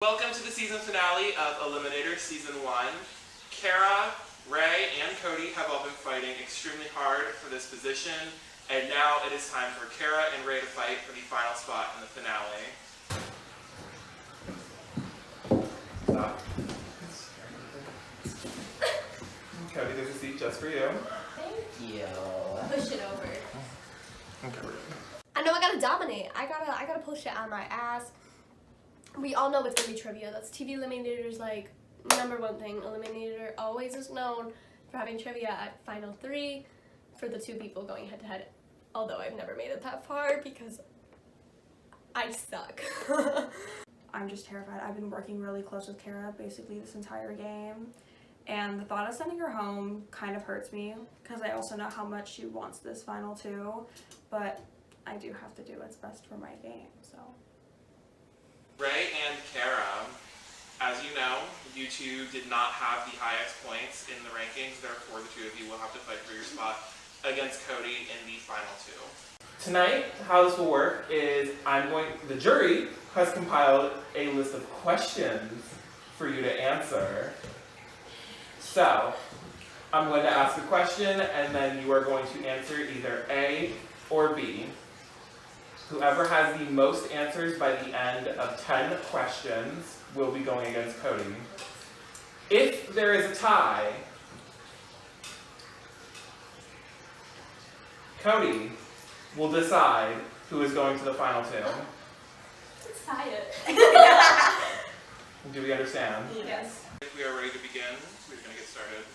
Welcome to the season finale of Eliminator Season 1. Kara, Ray, and Cody have all been fighting extremely hard for this position, and now it is time for Kara and Ray to fight for the final spot in the finale. Stop. Cody, there's a seat just for you. Thank you. Push it over. Okay. I know I gotta dominate. I gotta pull shit out of my ass. We all know it's gonna be trivia. That's TV.Eliminator's like #1 thing. Eliminator always is known for having trivia at Final 3 for the two people going head to head. Although I've never made it that far because I suck. I'm just terrified. I've been working really close with Kara basically this entire game. And the thought of sending her home kind of hurts me because I also know how much she wants this final too. But I do have to do what's best for my game, so. Ray and Kara, as you know, you two did not have the highest points in the rankings, therefore the two of you will have to fight for your spot against Cody in the final two. Tonight, how this will work is the jury has compiled a list of questions for you to answer. So, I'm going to ask a question and then you are going to answer either A or B. Whoever has the most answers by the end of 10 questions will be going against Cody. If there is a tie, Cody will decide who is going to the final two. Let's tie it. Do we understand? Yes. If we are ready to begin, we're going to get started.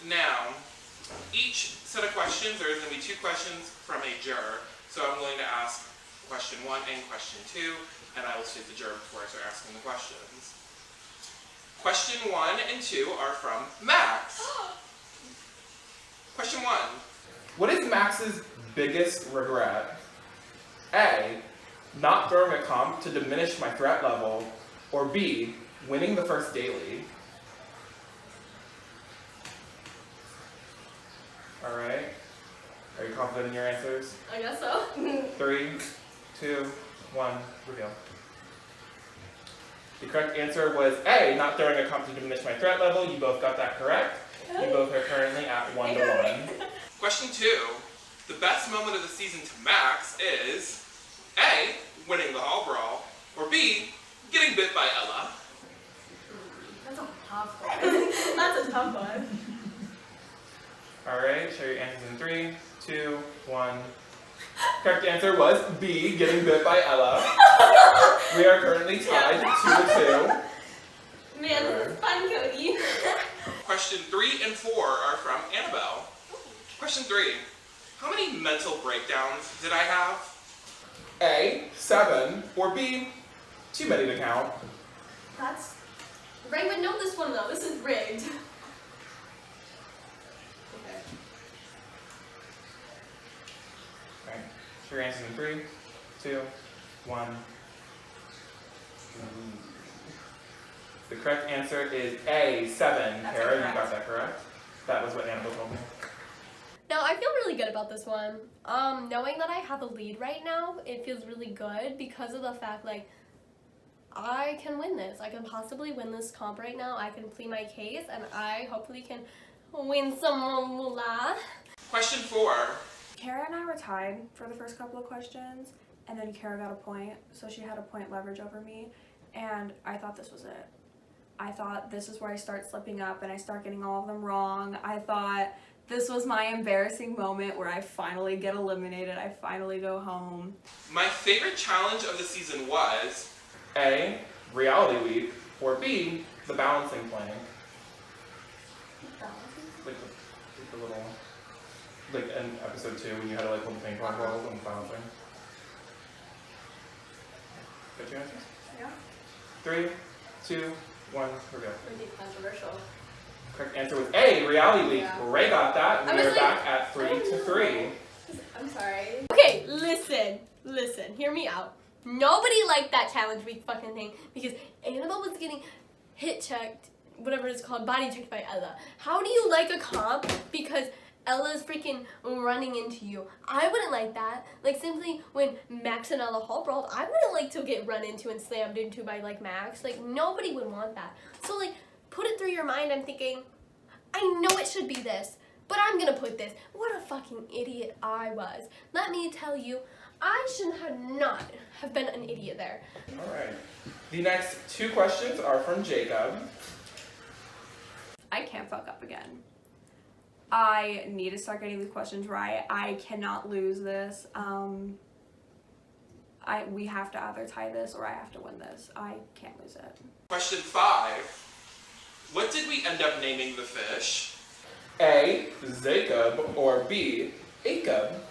Now, each set of questions, there is going to be 2 questions from a juror. So I'm going to ask question 1 and question 2, and I will state the juror before I start asking the questions. Question 1 and 2 are from Max. Question 1. What is Max's biggest regret? A, not throwing a comp to diminish my threat level, or B, winning the first daily. Alright. Are you confident in your answers? I guess so. 3, 2, 1, reveal. The correct answer was A, not throwing a comp to diminish my threat level. You both got that correct. You both are currently at 1-1. Question 2. The best moment of the season to Max is A, winning the hall brawl, or B, getting bit by Ella. That's a tough one. That's a tough one. Alright, show your answers in 3, 2, 1. Correct answer was B, getting bit by Ella. We are currently tied 2-2. Man, this is fun, Cody. Question 3 and 4 are from Anabelle. Question 3. How many mental breakdowns did I have? A, 7, or B, too many to count. Ray would know this one though. This is rigged. Alright, show your answers in 3, 2, 1. The correct answer is A, 7. That's Kara, you incorrect. got that correct? That was what Anabelle told me. No, I feel really good about this one. Knowing that I have a lead right now, it feels really good because of the fact, like, I can win this. I can possibly win this comp right now. I can plead my case, and I hopefully can win some moolah. Question 4. Kara and I were tied for the first couple of questions, and then Kara got a point, so she had a point leverage over me, and I thought this was it. I thought this is where I start slipping up and I start getting all of them wrong. I thought this was my embarrassing moment where I finally get eliminated, I finally go home. My favorite challenge of the season was A, reality week, or B, the balancing plank. Like the little, like in episode 2 when you had to like hold the ping pong balls and balancing. Got your answers? Yeah. 3, 2, 1, reveal. Pretty controversial. Correct answer was A, reality week. Yeah. Ray got that. I We was are like, back at 3-3. I'm sorry. Okay, listen, hear me out. Nobody liked that challenge week fucking thing because Anabelle was getting hit checked, whatever it's called, body checked by Ella. How do you like a comp because Ella's freaking running into you. I wouldn't like that. Like, simply when Max and Ella Hall brawled, I wouldn't like to get run into and slammed into by, like, Max. Like, nobody would want that. So, like, put it through your mind. I'm thinking, I know it should be this, but I'm gonna put this. What a fucking idiot I was. Let me tell you, I should not have been an idiot there. All right. The next 2 questions are from Jacob. I can't fuck up again. I need to start getting these questions right. I cannot lose this. We have to either tie this or I have to win this. I can't lose it. Question 5. What did we end up naming the fish? A, Jacob, or B, Jacob?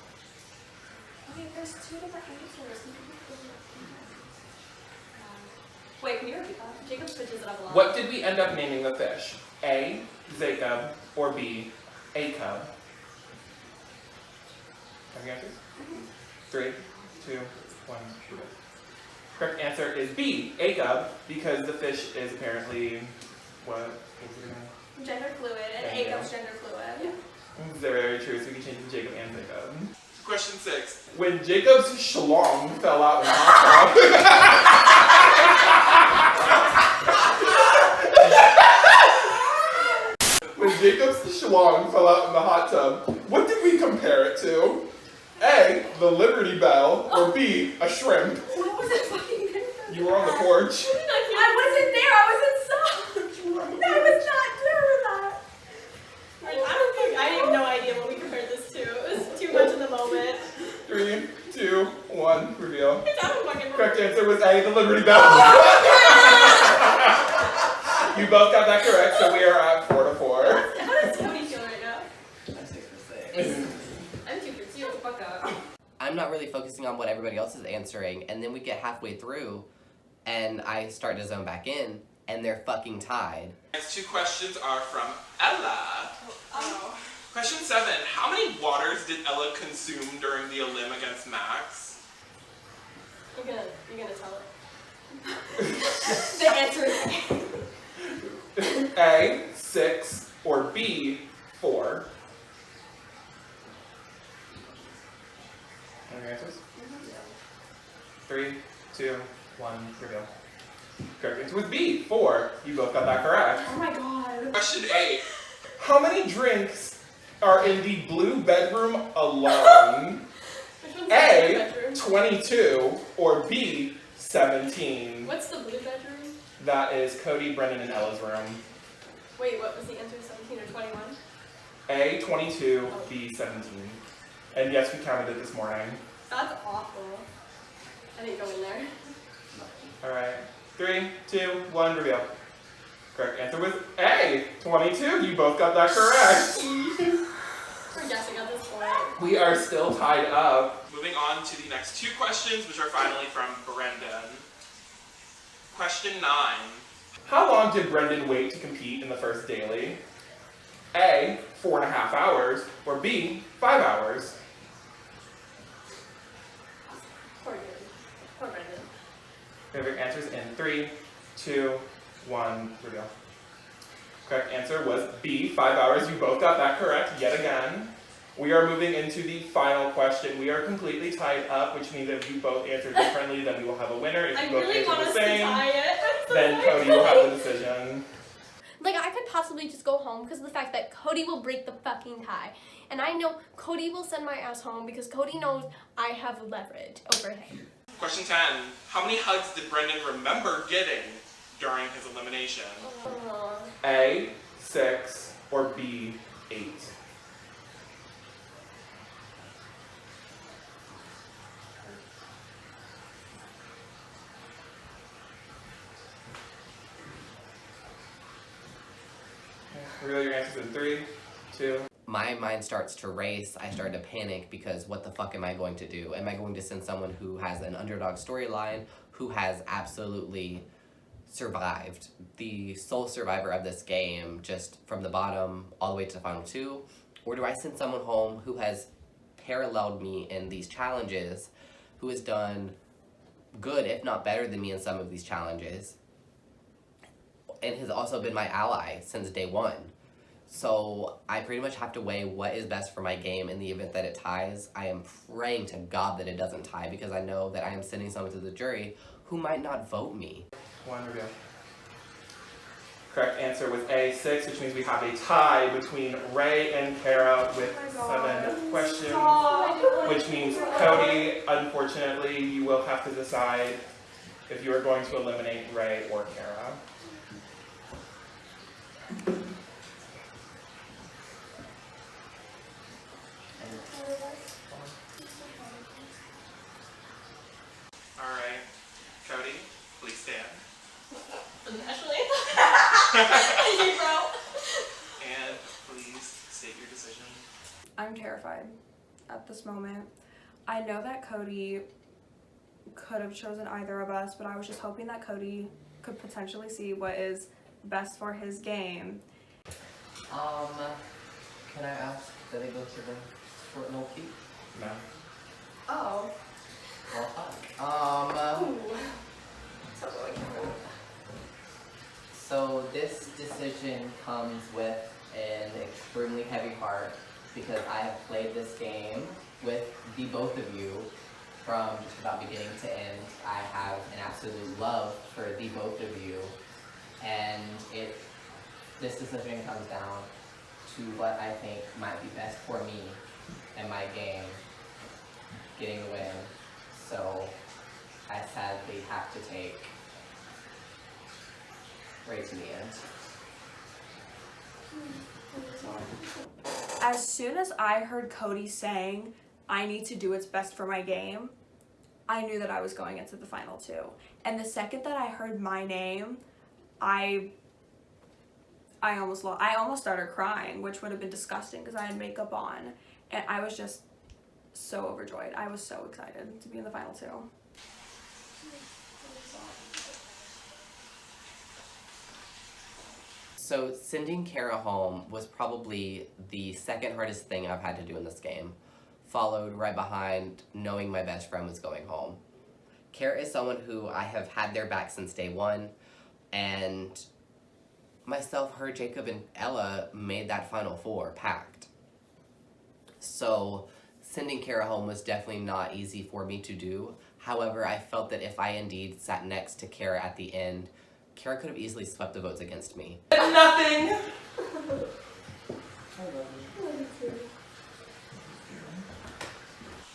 Okay, there's 2 different answers. Wait, can you repeat that? Jacob switches it up a lot. What did we end up naming the fish? A, Jacob, or B, Jacob? Any answers? 3, 2, 1, shoot it. Correct answer is B, Jacob, because the fish is apparently what? What's it again? Gender fluid, and Thank you. Jacob's gender fluid. Very true, so we can change it to Jacob and Jacob. Question 6. When Jacob's schlong fell out in the hot tub. When Jacob's schlong fell out in the hot tub, what did we compare it to? A, the Liberty Bell, or B, a shrimp? I wasn't fucking there. You were on the porch. I wasn't there, I was inside. I was not there for that. I have no idea what we compared this to. It was too much in the moment. 3, 2, 1, reveal. I don't fucking remember. Correct answer was A, the Liberty Bell. You both got that correct, so we are at 4 to 4. How does Cody feel right now? I'm 6 for 6. I'm 2 for 2. Fuck up. I'm not really focusing on what everybody else is answering, and then we get halfway through, and I start to zone back in, and they're fucking tied. Next 2 questions are from Ella. Oh. Question 7. How many waters did Ella consume during the elim against Max? You're gonna tell it. The answer is A. A, 6, or B, 4? Any answers? 3, 2, 1, reveal. Correct answer was B, 4. You both got that correct. Oh my god. Question 8. How many drinks are in the blue bedroom alone? Which one's A, the bedroom? 22, or B, 17? What's the blue bedroom? That is Cody, Brendon, and Ella's room. Wait, what was the answer? 17 or 21? A, 22, B, 17. And yes, we counted it this morning. That's awful. I didn't go in there. Alright. 3, 2, 1, reveal. Correct answer was A, 22. You both got that correct. We're guessing at this point. We are still tied up. Moving on to the next 2 questions, which are finally from Brendon. Question 9. How long did Brendon wait to compete in the first daily? A, 4.5 hours, or B, 5 hours? Poor Brendon. Favorite answers in 3, 2, 1, reveal. Correct answer was B, 5 hours. You both got that correct yet again. We are moving into the final question. We are completely tied up, which means if you both answer differently, then we will have a winner. If you I both really want answer us the to same, tie it. I'm so then Cody will have the decision. Like, I could possibly just go home because of the fact that Cody will break the fucking tie. And I know Cody will send my ass home because Cody knows I have leverage over him. Question 10. How many hugs did Brendon remember getting during his elimination? A, 6, or B, 8? Reveal your answers in 3, 2. My mind starts to race. I start to panic because what the fuck am I going to do? Am I going to send someone who has an underdog storyline, who has absolutely survived, the sole survivor of this game, just from the bottom all the way to the final 2? Or do I send someone home who has paralleled me in these challenges, who has done good, if not better than me in some of these challenges, and has also been my ally since day 1? So I pretty much have to weigh what is best for my game in the event that it ties. I am praying to God that it doesn't tie because I know that I am sending someone to the jury who might not vote me. One review. Correct answer was A6, which means we have a tie between Ray and Kara with 7 questions. Which means, Cody, unfortunately, you will have to decide if you are going to eliminate Ray or Kara. Alright, Cody, please stand. Naturally. And please state your decision. I'm terrified at this moment. I know that Cody could have chosen either of us, but I was just hoping that Cody could potentially see what is best for his game. Can I ask that I go to the short and old keep? No. Oh. Well, fine. So this decision comes with an extremely heavy heart because I have played this game with the both of you from just about beginning to end. I have an absolute love for the both of you, and this decision comes down to what I think might be best for me and my game, getting the win. So I sadly have to take Ray to the end. As soon as I heard Cody saying, I need to do what's best for my game, I knew that I was going into the final 2. And the second that I heard my name, I almost started crying, which would have been disgusting because I had makeup on. And I was just so overjoyed. I was so excited to be in the final 2. So sending Kara home was probably the second hardest thing I've had to do in this game, followed right behind knowing my best friend was going home. Kara is someone who I have had their back since day one, and myself, her, Jacob, and Ella made that Final Four pact. So sending Kara home was definitely not easy for me to do. However, I felt that if I indeed sat next to Kara at the end, Kara could have easily swept the votes against me. Nothing!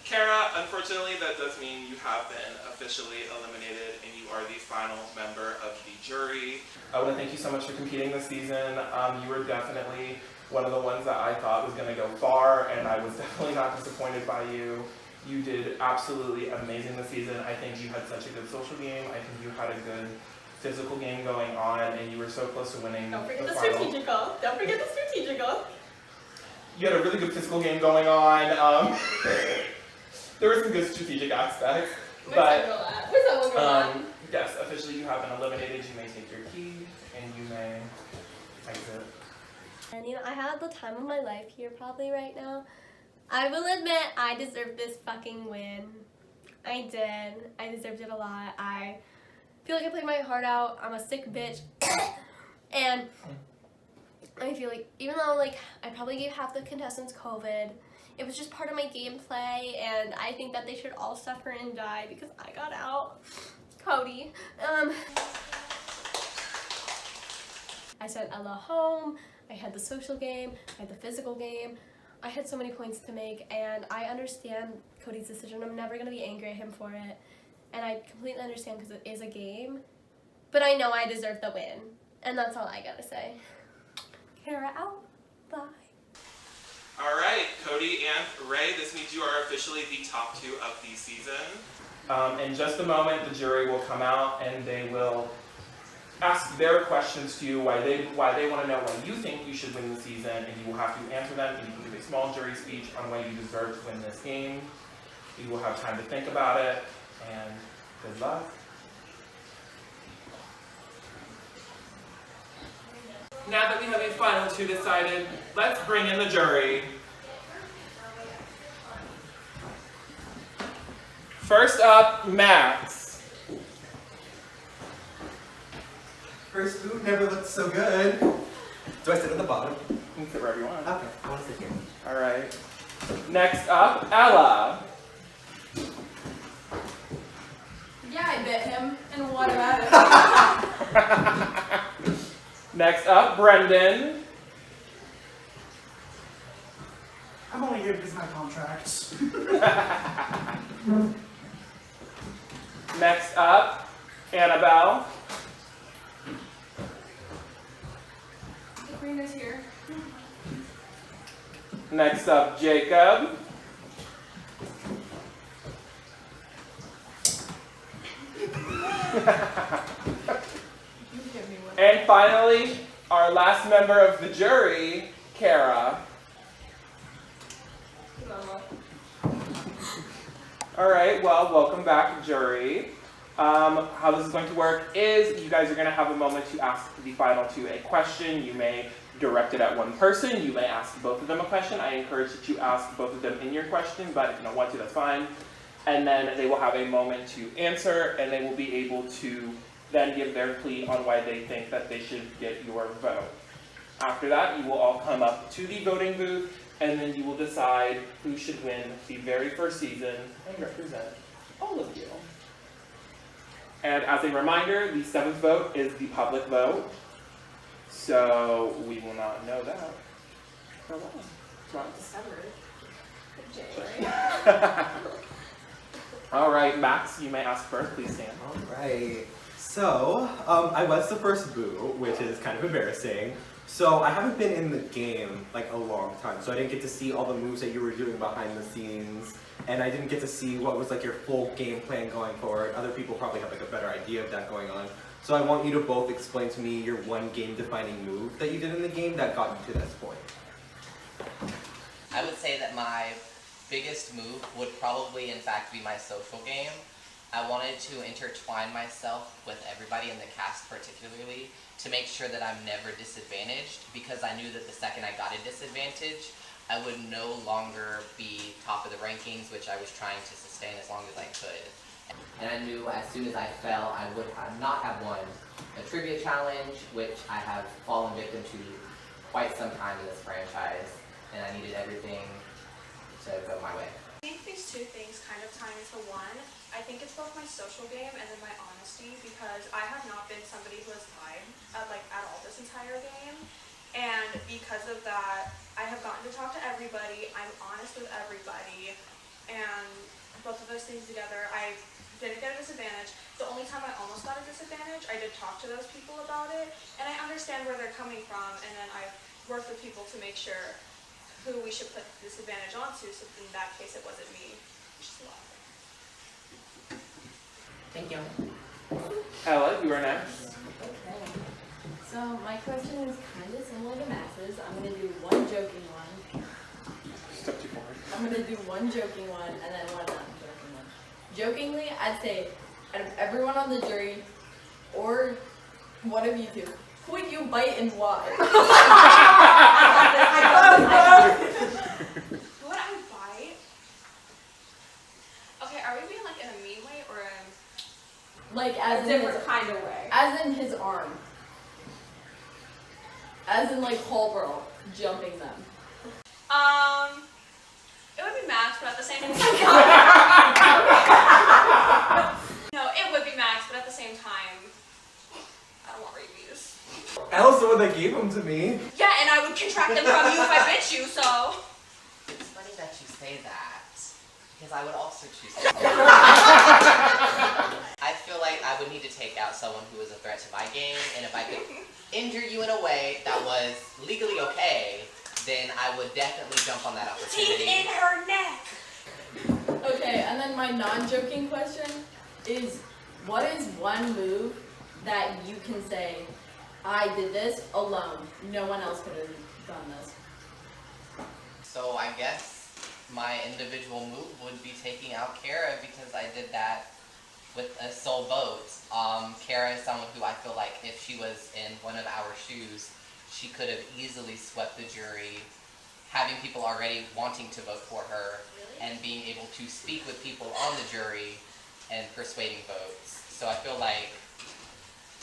Kara, unfortunately, that does mean you have been officially eliminated and you are the final member of the jury. I want to thank you so much for competing this season. You were definitely one of the ones that I thought was going to go far, and I was definitely not disappointed by you. You did absolutely amazing this season. I think you had such a good social game. I think you had a good physical game going on, and you were so close to winning. Don't forget the final. strategical. Don't forget the strategical. You had a really good physical game going on. There were some good strategic aspects, but yes, officially you have been eliminated. You may take your key and you may exit. And you know, I had the time of my life here probably right now. I will admit I deserved this fucking win. I did. I deserved it a lot. I feel like I played my heart out. I'm a sick bitch. And I feel like even though like I probably gave half the contestants COVID, it was just part of my gameplay, and I think that they should all suffer and die because I got out. Cody. I sent Ella home. I had the social game. I had the physical game. I had so many points to make, and I understand Cody's decision. I'm never gonna be angry at him for it, and I completely understand because it is a game. But I know I deserve the win, and that's all I gotta say. Kara out. Bye. All right, Cody and Ray, this means you are officially the top 2 of the season. In just a moment, the jury will come out and they will ask their questions to you, why they want to know why you think you should win the season, and you will have to answer them, and you can give a small jury speech on why you deserve to win this game. You will have time to think about it, and good luck. Now that we have a final 2 decided, let's bring in the jury. First up, Max. First food never looked so good. Do I sit at the bottom? You can sit wherever you want. Okay, I want to sit here. All right. Next up, Ella. Yeah, I bit him, and what about it? Next up, Brendon. I'm only here because of my contracts. Next up, Anabelle. Sabrina's here. Next up, Jacob. And finally, our last member of the jury, Kara. Alright, well, welcome back, jury. How this is going to work is you guys are going to have a moment to ask the final two a question. You may direct it at one person. You may ask both of them a question. I encourage that you ask both of them in your question, but if you don't want to, that's fine. And then they will have a moment to answer, and they will be able to then give their plea on why they think that they should get your vote. After that, you will all come up to the voting booth, and then you will decide who should win the very first season and represent all of you. And as a reminder, the seventh vote is the public vote, so we will not know that for a while. December. All right, Max, you may ask first. Please stand. Alright. So, I was the first boo, which is kind of embarrassing. So, I haven't been in the game, like, a long time. So, I didn't get to see all the moves that you were doing behind the scenes. And I didn't get to see what was, like, your full game plan going forward. Other people probably have, like, a better idea of that going on. So, I want you to both explain to me your one game-defining move that you did in the game that got you to this point. I would say that my biggest move would probably, in fact, be my social game. I wanted to intertwine myself with everybody in the cast particularly to make sure that I'm never disadvantaged, because I knew that the second I got a disadvantage, I would no longer be top of the rankings, which I was trying to sustain as long as I could. And I knew as soon as I fell, I would not have won a trivia challenge, which I have fallen victim to quite some time in this franchise, and I needed everything to go my way. I think these two things kind of tie into one. I think it's both my social game and then my honesty, because I have not been somebody who has lied at all this entire game. And because of that, I have gotten to talk to everybody. I'm honest with everybody. And both of those things together, I didn't get a disadvantage. The only time I almost got a disadvantage, I did talk to those people about it. And I understand where they're coming from. And then I've worked with people to make sure who we should put the disadvantage onto. So in that case, it wasn't me, which is a lot. Thank you. Ella, you are next. Okay. So my question is kind of similar to Max's. I'm going to do one joking one. Step too forward. I'm going to do one joking one and then one non-joking one. Jokingly, I'd say out of everyone on the jury, or one of you two, who would you bite and why? Who would I bite? Okay, are we being like in a mean way or in Like as a in different kind of way? As in his arm. As in like Holbrook jumping them. It would be Max, but at the same time. No, it would be Max, but at the same time, I don't want rabies. Ella's the one that gave them to me. Yeah, and I would contract them from you if I bit you, so. It's funny that you say that, because I would also choose that. I feel like I would need to take out someone who was a threat to my game, and if I could injure you in a way that was legally okay, then I would definitely jump on that opportunity. Teeth in her neck! Okay, and then my non-joking question is, what is one move that you can say, I did this alone, no one else could have done this? So I guess my individual move would be taking out Kara, because I did that with a sole vote. Kara is someone who I feel like if she was in one of our shoes, she could have easily swept the jury, having people already wanting to vote for her, and being able to speak with people on the jury and persuading votes. So I feel like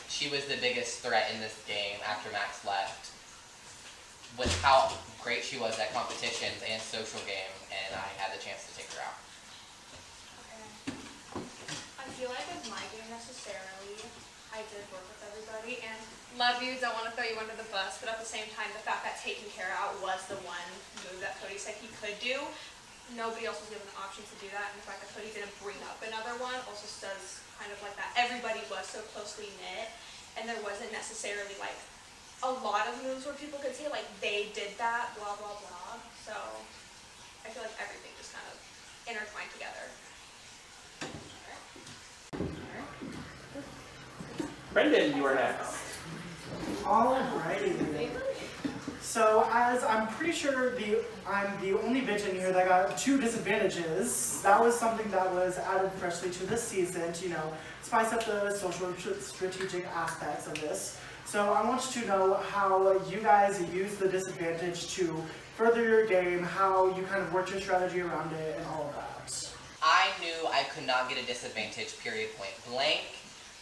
she was the biggest threat in this game after Max left. with how great she was at competitions and social game, and I had the chance to take her out. Okay. I feel like with my game necessarily, I did work with everybody and love you, don't want to throw you under the bus, but at the same time, the fact that taking care out was the one move that Cody said he could do. Nobody else was given the option to do that, and the fact that Cody didn't bring up another one also says kind of like that everybody was so closely knit, and there wasn't necessarily like a lot of moves where people could say like they did that, blah blah blah. So I feel like everything just kind of intertwined together. Brendon, you are next. Alrighty. So as I'm pretty sure I'm the only bitch in here that got 2 disadvantages. That was something that was added freshly to this season to, spice up the social strategic aspects of this. So I want you to know how you guys use the disadvantage to further your game, how you kind of worked your strategy around it, and all of that. I knew I could not get a disadvantage, period, point blank.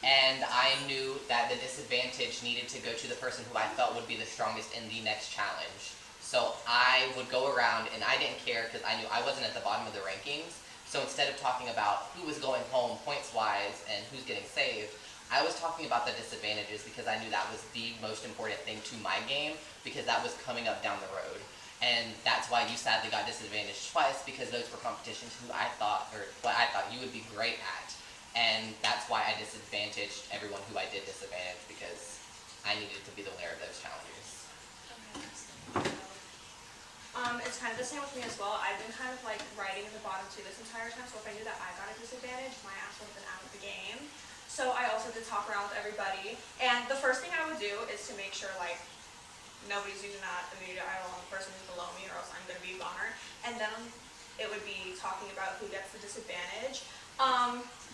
And I knew that the disadvantage needed to go to the person who I felt would be the strongest in the next challenge. So I would go around, and I didn't care because I knew I wasn't at the bottom of the rankings. So instead of talking about who was going home points-wise and who's getting saved, I was talking about the disadvantages because I knew that was the most important thing to my game because that was coming up down the road. And that's why you sadly got disadvantaged twice because those were competitions who I thought, or what I thought you would be great at. And that's why I disadvantaged everyone who I did disadvantage because I needed to be the winner of those challenges. It's kind of the same with me as well. I've been kind of like riding in the bottom 2 this entire time, so if I knew that I got a disadvantage, my ass would have been out of the game. So I also did talk around with everybody, and the first thing I would do is to make sure like nobody's using that immunity idol on the person who's below me or else I'm going to be a goner. And then it would be talking about who gets the disadvantage.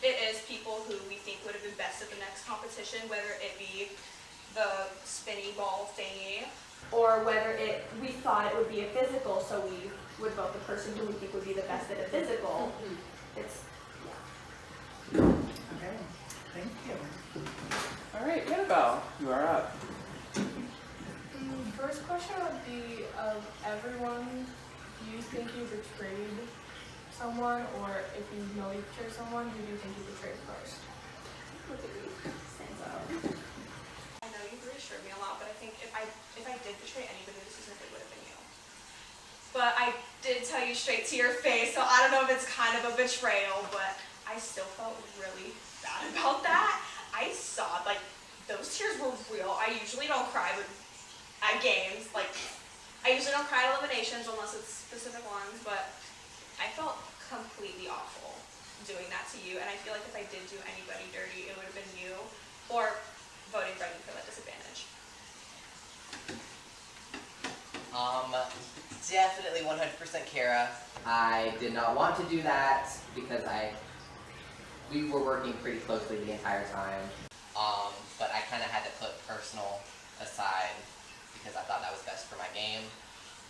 It is people who we think would have been best at the next competition, whether it be the spinny ball thingy, or whether we thought it would be a physical, so we would vote the person who we think would be the best at a physical. It's, yeah. Okay, thank you. All right, Anabelle, you are up. First question would be, of everyone, do you think you betrayed someone, or if you know you betrayed someone, who do you think you betrayed first? Stands out. I know you've reassured me a lot, but I think if I did betray anybody this season, it would have been you. But I did tell you straight to your face, so I don't know if it's kind of a betrayal, but I still felt really bad about that. I saw, like, those tears were real. I usually don't cry at games. Like, I usually don't cry at eliminations unless it's specific ones, but I felt completely awful doing that to you, and I feel like if I did do anybody dirty, it would have been you, or voting Brendon for that disadvantage. Definitely 100% Kara. I did not want to do that because we were working pretty closely the entire time. But I kind of had to put personal aside because I thought that was best for my game.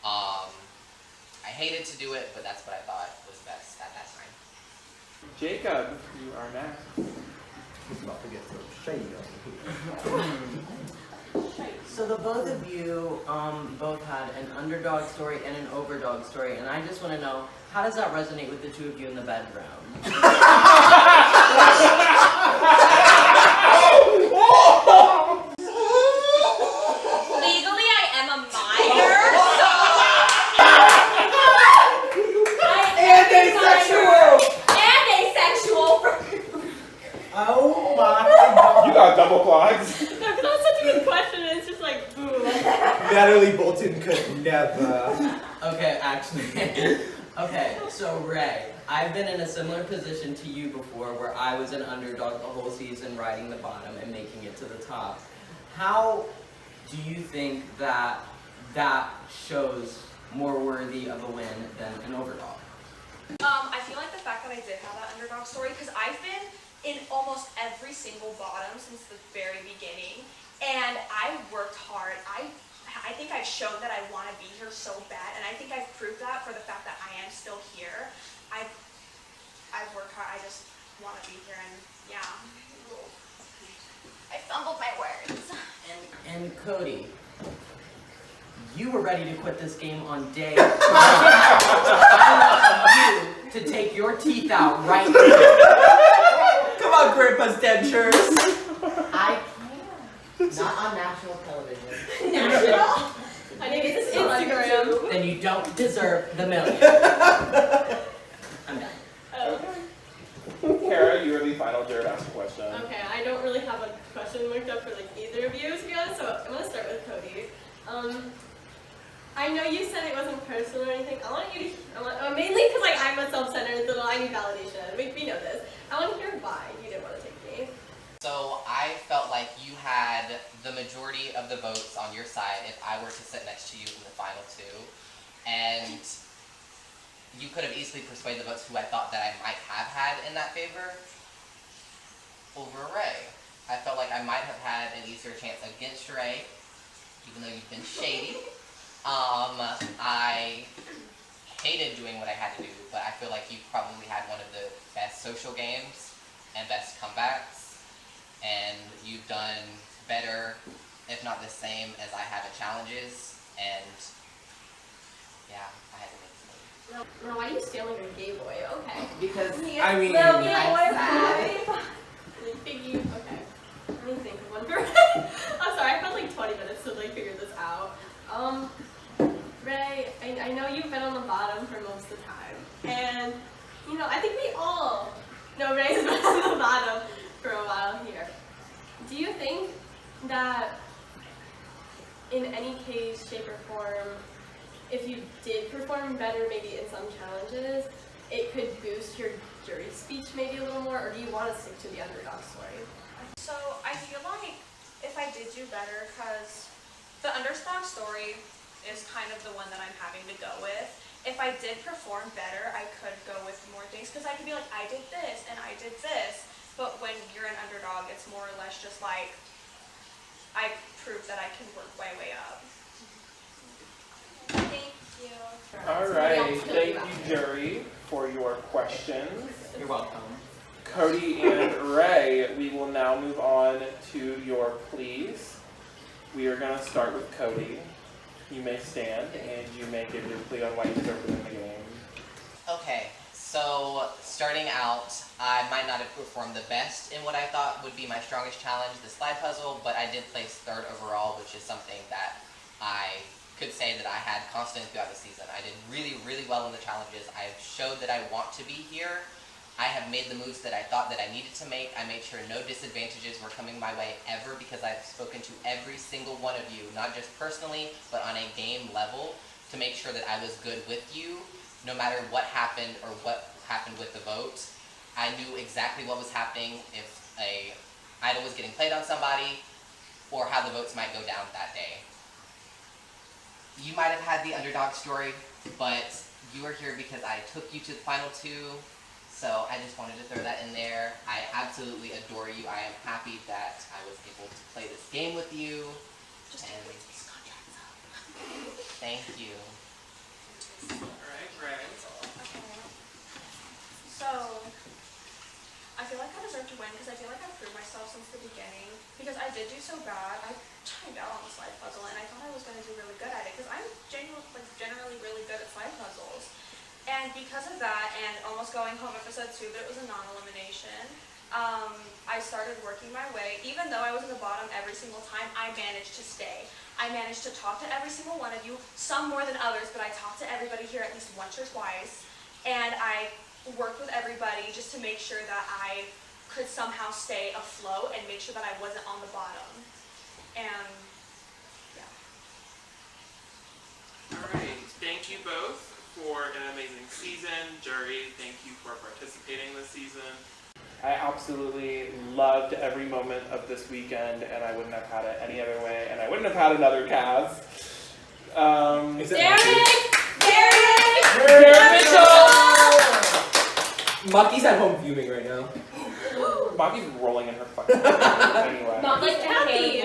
I hated to do it, but that's what I thought was best at that time. Jacob, you are next. He's about to get some shade on here. So the both of you both had an underdog story and an overdog story, and I just want to know, how does that resonate with the 2 of you in the bedroom? Legally, I am a minor, And asexual! Oh my god. You got double clogs. No, because that was such a good question, and it's just like, boom. Natalie Bolton could never. Okay, actually. Okay, so Ray, I've been in a similar position to you before where I was an underdog the whole season, riding the bottom and making it to the top. How do you think that shows more worthy of a win than an overdog? I feel like the fact that I did have that underdog story, because I've been in almost every single bottom since the very beginning, and I worked hard. I think I've shown that I want to be here so bad, and I think I've proved that for the fact that I am still here. I've worked hard. I just want to be here, and yeah. I fumbled my words. And Cody, you were ready to quit this game on day 1. I want you to take your teeth out right now. Come on, Grandpa's dentures. I can't. Not on national television. National? I need to get this Instagram. Then you don't deserve the million. I'm done. Kara, you are the final dare to ask a question. Okay, I don't really have a question looked up for like either of you to be honest, so I'm gonna start with Cody. I know you said it wasn't personal or anything. I want you to, mainly because like I'm a self-centered little, I need validation. We know this. I want to hear why you didn't want to take me. So I felt like you had the majority of the votes on your side if I were to sit next to you in the final 2. And you could have easily persuaded the votes who I thought that I might have had in that favor over Ray. I felt like I might have had an easier chance against Ray, even though you've been shady. I hated doing what I had to do, but I feel like you probably had one of the best social games and best comebacks, and you've done better, if not the same, as I have at challenges, and yeah, I had to make this No, why are you stealing a gay boy? Okay. because I mean, Little gay I'm boy sad. boy. Piggy. Okay. Let me think of one for I'm sorry, I had like 20 minutes to like figure this out. Ray, I know you've been on the bottom for most of the time. And, you know, I think we all know Ray's been on the bottom for a while here. Do you think that in any case, shape, or form, if you did perform better maybe in some challenges, it could boost your jury speech maybe a little more, or do you want to stick to the underdog story? So I feel like if I did do better, because the underdog story is kind of the one that I'm having to go with. If I did perform better, I could go with more things, because I could be like, I did this and I did this. But when you're an underdog, it's more or less just like, I proved that I can work my way up. Thank you. Alright, thank you, jury, for your questions. You're welcome. Cody and Ray, we will now move on to your pleas. We are going to start with Cody. You may stand and you may give your plea on why you deserve to win the game. Okay, so starting out, I might not have performed the best in what I thought would be my strongest challenge, the slide puzzle, but I did place 3rd overall, which is something that I could say that I had confidence throughout the season. I did really, really well in the challenges. I have showed that I want to be here. I have made the moves that I thought that I needed to make. I made sure no disadvantages were coming my way ever, because I've spoken to every single one of you, not just personally, but on a game level, to make sure that I was good with you, no matter what happened or what happened with the vote. I knew exactly what was happening if a idol was getting played on somebody, or how the votes might go down that day. You might have had the underdog story, but you are here because I took you to the final 2. So I just wanted to throw that in there. I absolutely adore you. I am happy that I was able to play this game with you. Just and wait these contracts up. thank you. Alright, Ray. Okay. So, I feel like I deserve to win because I feel like I've proved myself since the beginning. Because I did do so bad. I chimed out on the slide puzzle and I thought I was going to do really good at it. Because I'm generally really good at slide puzzles. And because of that, and almost going home episode 2, but it was a non-elimination, I started working my way. Even though I was at the bottom every single time, I managed to stay. I managed to talk to every single one of you, some more than others, but I talked to everybody here at least once or twice. And I worked with everybody just to make sure that I could somehow stay afloat and make sure that I wasn't on the bottom. And, yeah. Alright, thank you both for an amazing season. Jury, thank you for participating this season. I absolutely loved every moment of this weekend, and I wouldn't have had it any other way, and I wouldn't have had another Kaz. Derek! Maki's at home fuming right now. Maki's rolling in her fucking anyway. Maki's happy.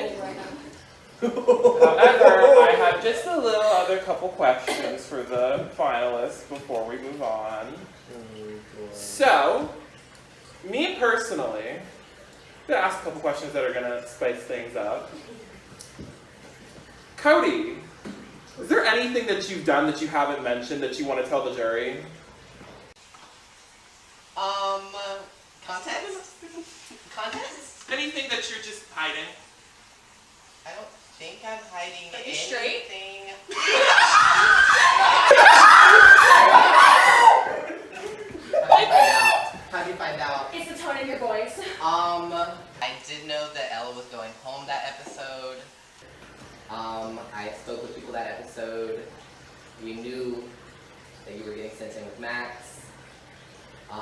However, I have just a little other couple questions for the finalists before we move on. So, me personally, I'm going to ask a couple questions that are going to spice things up. Cody, Is there anything that you've done that you haven't mentioned that you want to tell the jury? Context? Anything that you're just hiding? I don't think I'm hiding Are you straight? anything. How do you find out? It's the tone in your voice. I did know that Ella was going home that episode. I spoke with people that episode. We knew that you were getting sent in with Max. I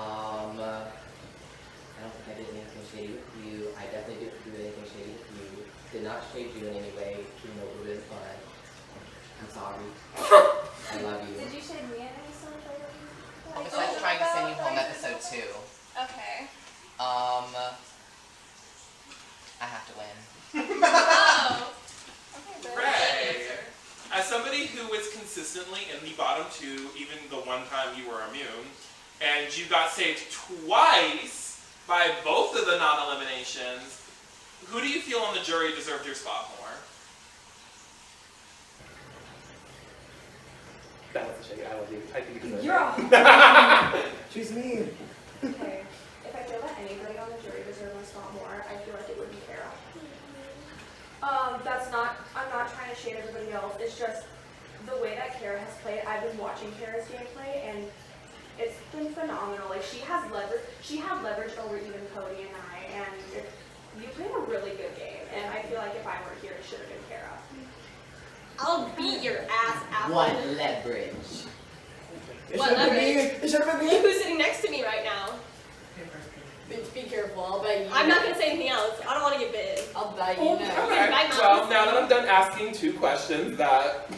don't think I did anything shady with you. I definitely didn't do anything shady with you. Did not shade you in any way, even though it would have been fun. I'm sorry. I love you. Did you shade me at any sort of way? Besides trying to send you home episode 2. Okay. I have to win. Oh. Okay, but Ray, as somebody who was consistently in the bottom 2, even the one time you were immune, and you got saved twice by both of the non-eliminations, who do you feel on the jury deserved your spot more? That was a shady. I love you. I think you deserve Yeah. She's mean. Okay, if I feel that anybody on the jury deserves my spot more, I feel like it would be Kara. I'm not trying to shade everybody else, it's just the way that Kara has played. I've been watching Kara's gameplay and it's been phenomenal. Like, she had leverage over even Cody and I, and you played a really good game, and I feel like if I were here, it should have been Kara. I'll beat your ass out. What leverage? What leverage? It should have been me. Who's sitting next to me right now? Be careful, I'll bet you. I'm not gonna say anything else. I don't want to get bit. I'll bet you know. Okay, My mouth well, is now that full. I'm done asking 2 questions that...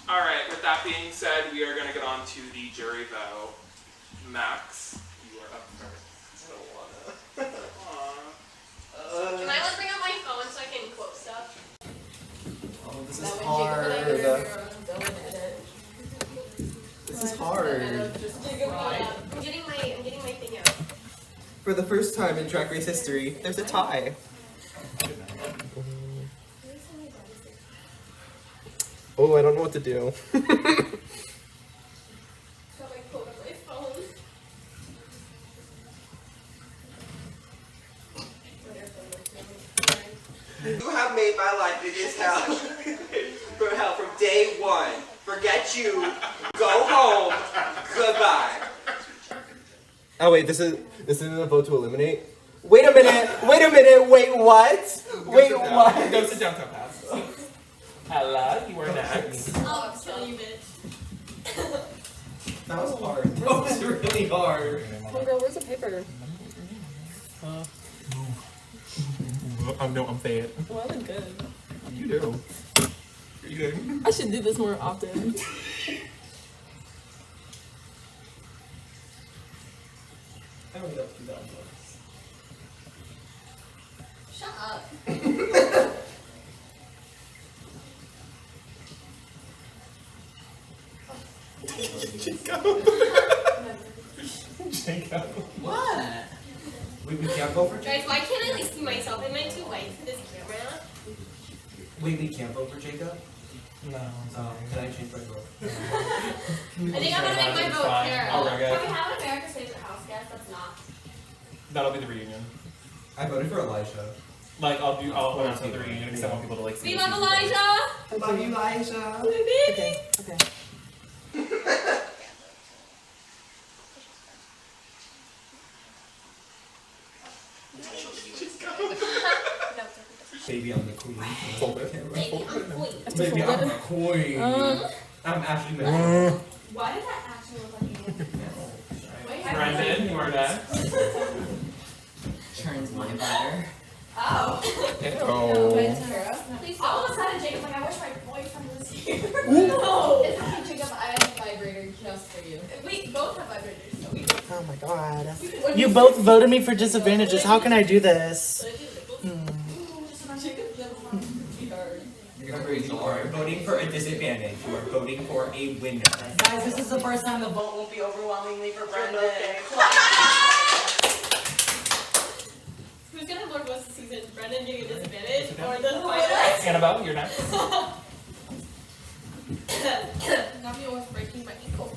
Alright, with that being said, we are going to get on to the jury vote. Max, you are up first. I don't wanna. Can I bring up my phone so I can quote stuff? Oh, this That is way hard. Jacob and I can review our own film and edit. This is hard. Just Jacob and I. I'm getting my thing out. For the first time in Drag Race history, there's a tie. Oh, I don't know what to do. So I quote on my phone. You have made my life biggest hell. From hell, from day 1. Forget you. Go home. Goodbye. Oh wait, this isn't a vote to eliminate? Wait a minute, wait what? Wait what? Go sit down, Topaz. Hello, you are next. I'll kill you, bitch. That was hard. That was really hard. Oh girl, where's the paper? No, I'm fat. Well, I look good. You do. You do. I should do this more often. I don't know if that Shut up. Jacob. What? Wait, we can't vote for Guys, Jacob? why can't I like see myself? Am I too white for this camera? Wait, we can't vote for Jacob? No. Can I change my vote? I think I'm gonna make my vote Kara. I'll reg it. Can we have an America's Favorite House guest that's not? That'll be the reunion. I voted for Elijah. Like, I'll announce at the reunion because I want people to like see We the love season. Elijah! I love you, Elijah. Baby! Okay. Baby, I'm the queen. Fold it. Baby, I'm queen. Baby, I'm the queen. I'm actually Why did that actually look like you? Brendon, you are next. Churns my butter. Oh. Oh. Please all of a sudden, Jacob's like, I wish my boyfriend was here. No! It's okay, Jacob, I have a vibrator just for you. We both have vibrators, so we Oh my god. When You both voted me for disadvantages. How can I do this? Jacob, you have Remember, you are voting for a disadvantage. You are voting for a winner. Guys, this is the first time the vote won't be overwhelmingly for Brendon. Who's gonna have more votes this season? Brendon getting a disadvantage or the finalists? Anabelle, you're next. have me almost breaking my ankle.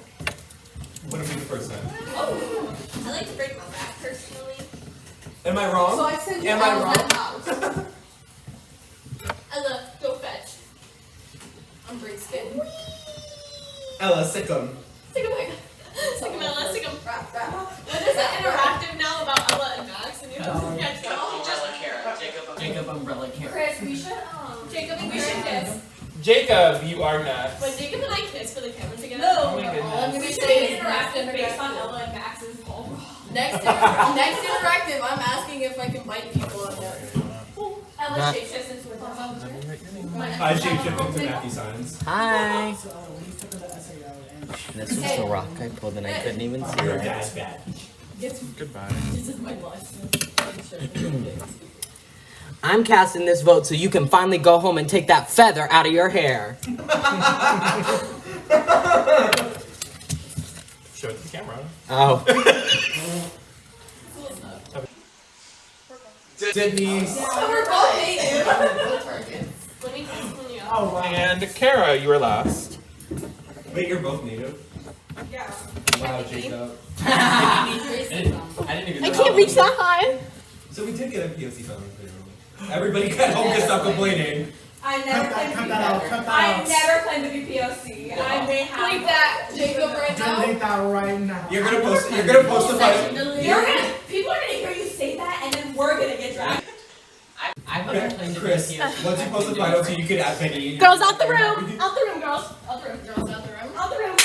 Wouldn't be the first time. Oh, I like to break my back personally. Am I wrong? So I sent you Am I out of wrong? that house. Ella, go fetch. I'm bracing. Ella, sick 'em. Sick of my sick of Ella, sick of Wrap that up. What is it interactive now about Ella and Max and you have to catch them? Umbrella Kara. Jacob Umbrella Kara. Chris, we should Jacob, we should kiss. Jacob, you are next. When Jacob and I kiss for the camera together. Oh my goodness. All I'm gonna say is interactive based on Ella and Max's home. Next interactive, I'm asking if I can bite people on there. Ella shapeshifts into a dog. I shapeshift into Matthew Signs. Hi. So we took her to SAO and This was the rock I pulled and I couldn't even see Your it. dad's bad. Goodbye. This is my life. I'm casting this vote so you can finally go home and take that feather out of your hair. Show it to the camera. Oh. Denise. So we're both native. Let me kiss when you oh wow. And Kara, you are last. Wait, you're both native? Yeah. Wow, Jacob. I didn't even I can't reach that high. So we did get a POC phone clear. Everybody got home to stop complaining. I never claimed to Cut be that out, better. cut that I out. never claimed to be POC. I may have. Leave that, Jacob, right now. Delete that right now. You're gonna post the fight. People are gonna hear you say that, and then we're gonna get dragged. I've never claimed to be Chris, POC. once you post the final two, you can add Penny. Girls out the room. Out the room, girls. Out the room, girls. Out the room. Out the room.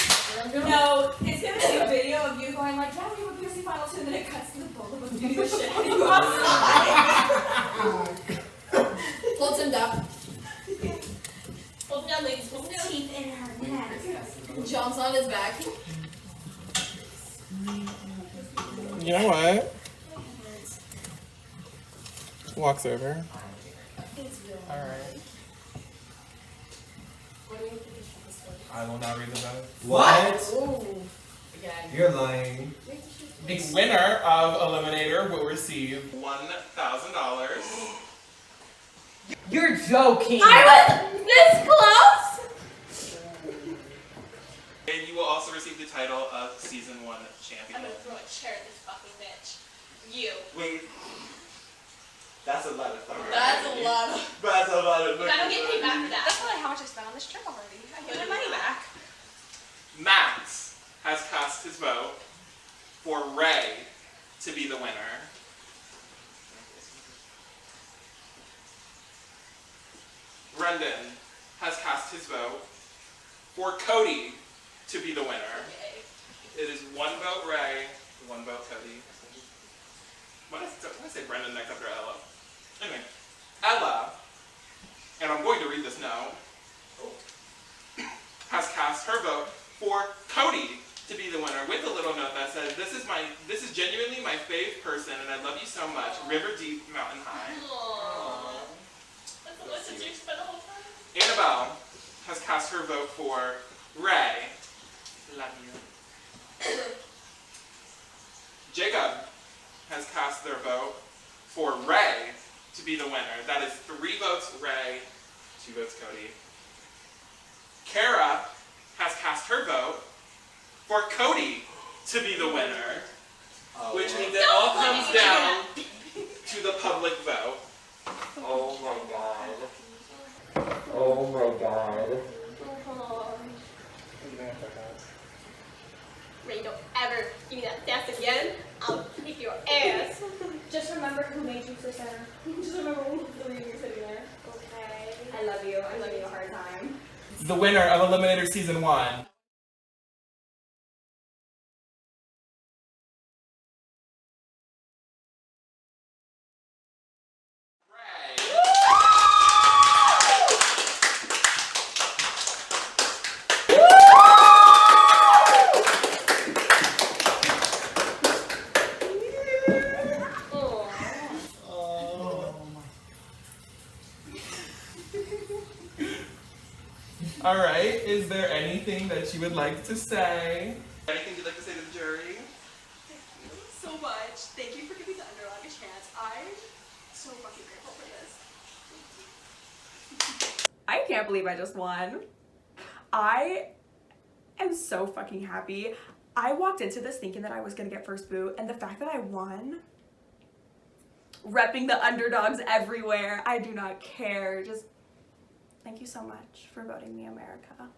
No, it's gonna be a video of you going like, yeah, we have a POC final two, and then it cuts to the both of us doing the shit. And you outside. Holds him down. Hold him down, ladies. Hold him down. Teeth in her neck. Jumps on his back. You know what? Walks over. Alright. I will now read the vote. What? Ooh. Again. You're lying. The winner of Eliminator will receive $1,000. You're joking. I was this close. And you will also receive the title of Season 1 champion. I'm gonna throw a chair at this fucking bitch. You. Wait. That's a lot of fun. That's a lot of. That's a lot of fun. I don't get paid back for that. That's probably how much I spent on this trip already. I get my money back. Max has cast his vote for Ray to be the winner. Brendon has cast his vote for Cody to be the winner. It is one vote Ray, one vote Cody. Why did I say Brendon next after Ella? Anyway, Ella, and I'm going to read this now, has cast her vote for Cody to be the winner with a little note that says, this is genuinely my fave person and I love you so much. River deep, mountain high. Aww. That's the list that you spent the whole time. Anabelle has cast her vote for Ray. Love you. Jacob has cast their vote for Ray to be the winner. That is 3 votes Ray, 2 votes Cody. Kara has cast her vote for Cody to be the winner, which means it all comes down to the public vote. Oh my god. Oh my god. Ray, don't ever give me that dance again. I'll kick your ass. Just remember who made you sit there. Just remember the reason you're sitting there. Okay. I love you. I'm giving you a hard time. The winner of Eliminator Season 1. All right, is there anything that you would like to say? Anything you'd like to say to the jury? Thank you so much. Thank you for giving the underdog a chance. I'm so fucking grateful for this. I can't believe I just won. am so fucking happy. I walked into this thinking that I was gonna get first boot, and the fact that I won, repping the underdogs everywhere, I do not care. Just thank you so much for voting me America.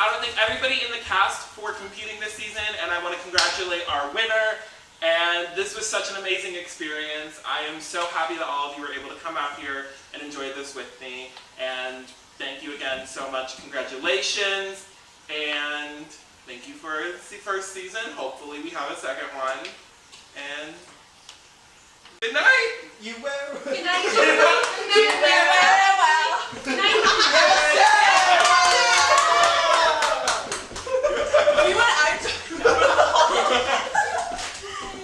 I want to thank everybody in the cast for competing this season, and I want to congratulate our winner. And this was such an amazing experience. I am so happy that all of you were able to come out here and enjoy this with me. And thank you again so much. Congratulations. And thank you for the first season. Hopefully we have a second one. And good night. You will. Good night.